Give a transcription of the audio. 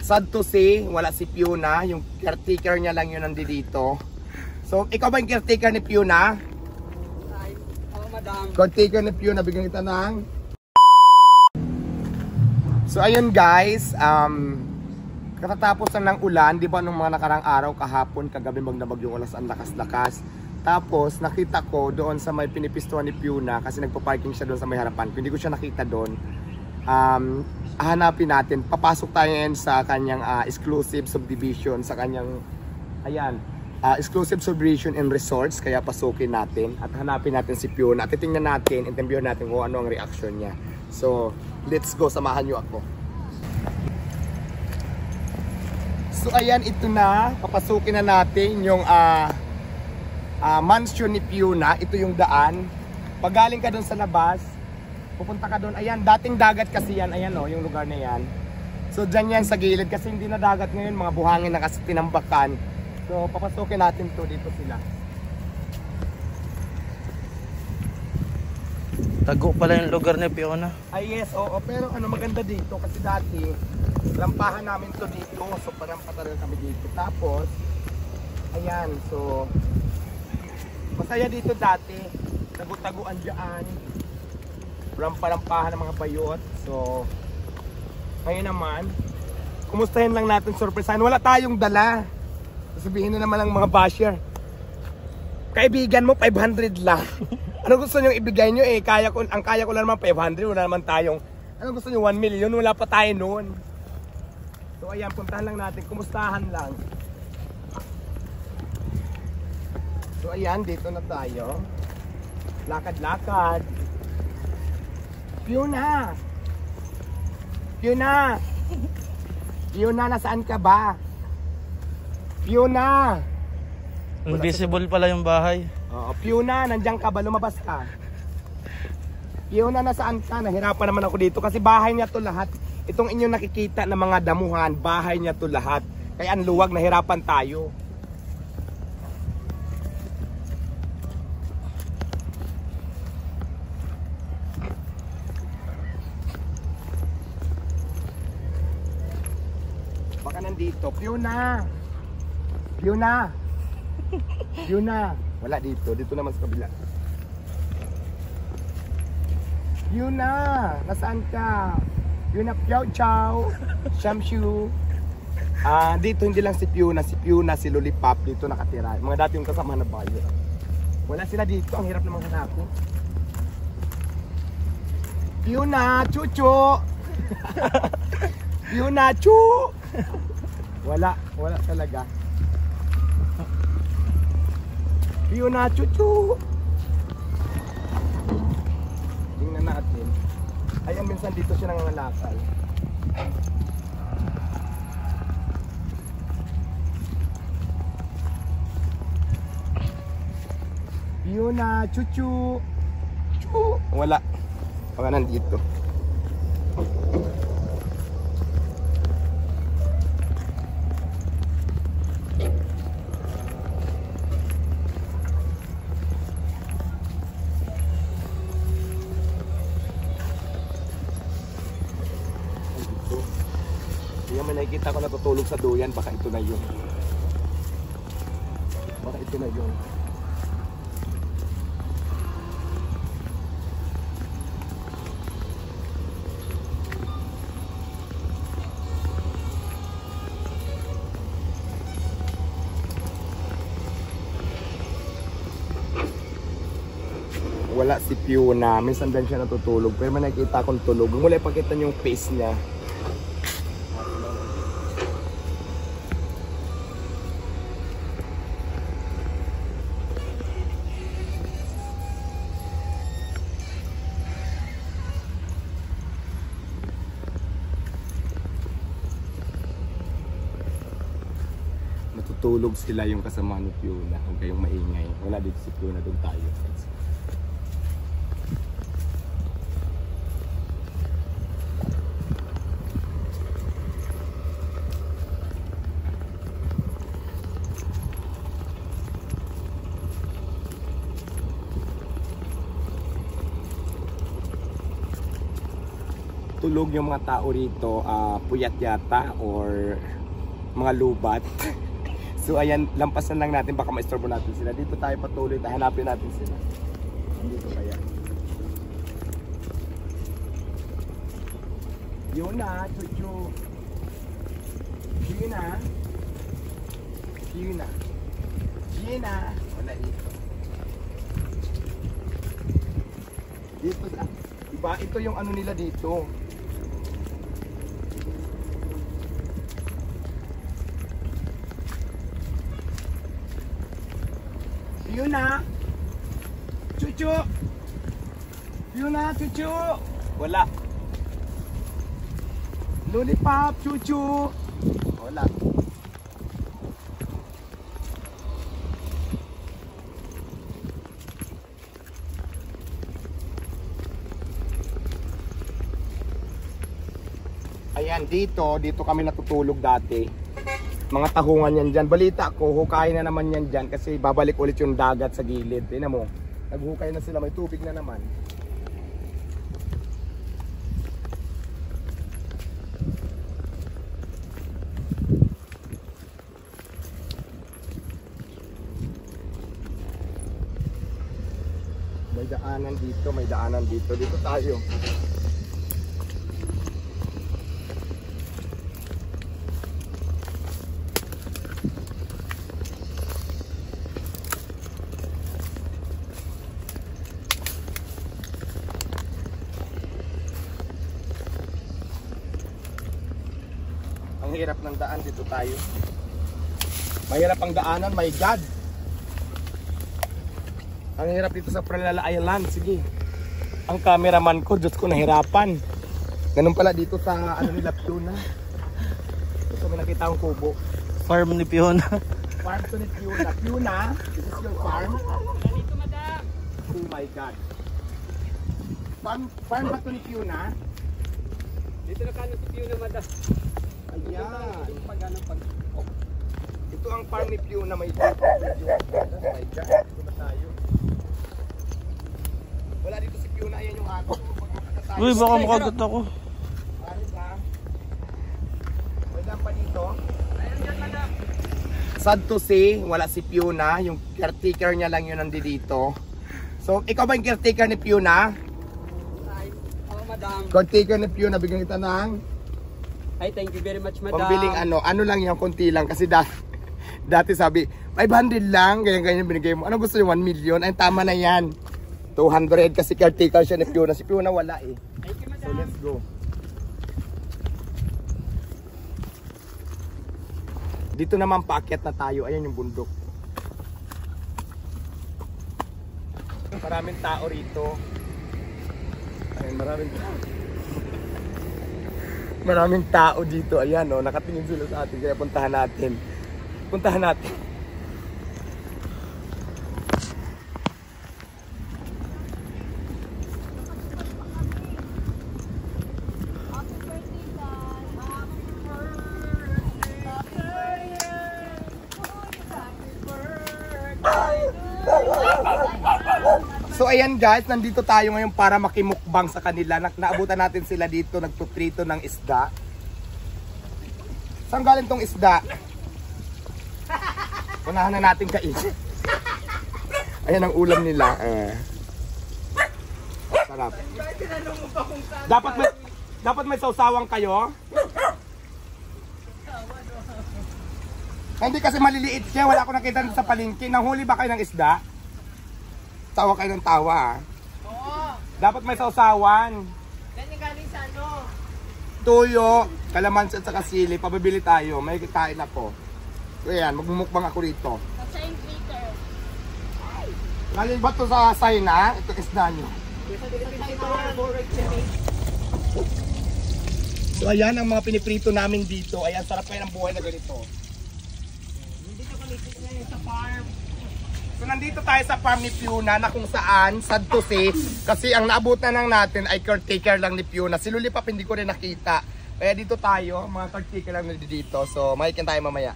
sad to say, wala si Fiona. Yung caretaker niya lang yun nandito. So, ikaw ba yung caretaker ni Fiona? Madam. Caretaker ni Fiona, bigyan kita ng... So, ayun guys, katatapos lang ng ulan, di ba nung mga nakarang araw, kahapon, kagabi magnabag yung ulas, ang lakas-lakas. Tapos, nakita ko doon sa may pinipistuhan ni Fiona, kasi nagpa-parking siya doon sa may harapan. Hindi ko siya nakita doon. Hanapin natin, papasok tayo ngayon sa kanyang exclusive subdivision, sa kanyang, ayan, exclusive subdivision and resorts, kaya pasukin natin at hanapin natin si Fiona at titingnan natin, interviewin natin kung ano ang reaction niya. So, let's go, samahan nyo ako. So, ayan, ito na, papasukin na natin yung mansion ni Fiona. Ito yung daan. Pag galing ka doon sa labas, pupunta ka doon, ayan, dating dagat kasi yan, ayan o, yung lugar na yan. So, dyan yan sa gilid, kasi hindi na dagat ngayon, mga buhangin na kasi tinambakan. So, papasukin natin to, dito sila. Tago pala yung lugar ni Fiona. Ay yes, oo, pero ano maganda dito kasi dati lampahan namin to dito, so parang patagal kami dito. Tapos ayan, so masaya dito dati, tagu-taguan dyan, rampa-rampahan ng mga bayot. So ngayon naman, kumustahin lang natin, surprisehan. Wala tayong dala, sabihin na naman ng mga basher, kaibigan mo 500 lang. Ano gusto nyo ibigay nyo eh? Ang kaya ko lang naman 500, wala naman tayong... Ano gusto nyo, 1 million? Wala pa tayo noon. So ayan, puntahan lang natin, kumustahan lang. So ayan, dito na tayo. Lakad-lakad. Fiona! Fiona! Fiona, nasaan ka ba? Fiona! Invisible pala yung bahay. Fiona, nandiyan ka ba? Lumabas ka. Fiona, nasaan ka? Nahirapan naman ako dito kasi bahay niya to lahat. Itong inyong nakikita na mga damuhan, bahay niya to lahat. Kaya ang luwag, nahirapan tayo. Baka nandito. Fiona! Fiona! Fiona! Wala dito. Dito naman sa kabila. Fiona! Nasaan ka? Fiona, chow chow! Shamshu! Dito hindi lang si Fiona. Si Fiona, si Lollipop. Dito nakatira. Mga dati yung kasama na bayo. Wala sila dito. Ang hirap naman hanapin. Fiona! Chuchu! Fiona! Chu! Wala. Wala talaga. Fiona, chuchu! Tingnan natin. Ayan, minsan dito siya nangangalakal. Fiona, chuchu! Chu! Wala. Baka nandito. May nakikita ko natutulog sa duyan, baka ito na yun. Baka ito na yun. Wala si Fiona, minsan din siya natutulog, pero may nakikita akong tulog. Mula ipakita niyo yung face niya. Natutulog sila yung kasama ni Fiona. Huwag kayong maingay. Wala dito si Fiona, doon tayo. tulog yung mga tao rito, puyat yata or mga lubat. So ayan, lampasan lang natin, baka maistorbo natin sila. Dito tayo patuloy, hanapin natin sila. Dito kaya. Yun na, chuchu. Gina. Gina. Gina. Wala dito. Dito na. Diba, ito yung ano nila dito. Yun na. Chuchu. Yun na, chuchu. Wala. Lollipop, chuchu. Wala. Ayan, dito kami natutulog dati. Mga tahungan yan dyan. Balita ko, hukay na naman yan dyan kasi babalik ulit yung dagat sa gilid. Tingnan mo, naghukay na sila, may tubig na naman. May daanan dito, may daanan dito. Dito tayo. Ang hirap ng daan, dito tayo. Mahirap ang daanan, my God. Ang hirap dito sa Pralala Island, sige. Ang cameraman ko, Diyos ko, nahirapan. Ganun pala dito sa ano nila, Piona. Gusto mo nakita ang kubo. Farm ni Fiona. Farm to ni Piona. Piona, this is your farm? Ganito, madam. Oh my God. Farm ba to ni Piona? Dito na kano si Piona, madam. Ayan. Ito ang farm ni Piona, may God. My God. Dito na tayo. Wala dito si Piona, ayan yung ako. Uy, baka makagat ako. Ano ba? Wala pa dito. Ayan yan, madam. Sad to say, wala si Piona. Yung caretaker niya lang yun nandito. So, ikaw ba yung caretaker ni Piona? Ay, oh, madam. Caretaker ni Piona, bigyan kita ng Ay, thank you very much, madam. pambiling ano lang yung konti lang. Kasi dati sabi, 500 lang, ganyan-ganyan binigay mo. Ano gusto niyo, 1 million? Ay, tama na yan. 200 kasi caretaker siya ni Piona. Si Piona wala eh. Thank you, So, madam. let's go. Dito naman paakyat na tayo. Ayan yung bundok. Maraming tao rito. Ayan, maraming tao dito. Ayan, oh, nakatingin sila sa atin. Kaya puntahan natin. Puntahan natin. So ayan guys, nandito tayo ngayon para makimukbang sa kanila. Naabutan natin sila dito, nagtuprito ng isda. Saan galing tong isda? Unahan na natin kainin. Ayan ang ulam nila. Sarap. Dapat may sausawang kayo. Hindi kasi maliliit siya, wala ko nakita sa palengke. Nanghuli ba kayo ng isda? Tawa kayo ng tawa. Oo. Dapat may sausawan. Ganyan galing sa ano? Tuyo, kalamansi at saka sili. Pabibili tayo. May kain na po. So yan, magmumukbang ako rito. Sa St. Peter. Galing ba ito sa Sayna? Ito isda nyo. So ayan ang mga piniprito namin dito. Ayan, sarap kayo ng buhay na ganito. Dito kami sa farm. So nandito tayo sa farm ni Piona na kung saan, sad to say, kasi ang naabutan lang natin ay caretaker lang ni Piona. Si Lollipop hindi ko rin nakita. Kaya dito tayo, mga caretaker lang dito. So makikin tayo mamaya.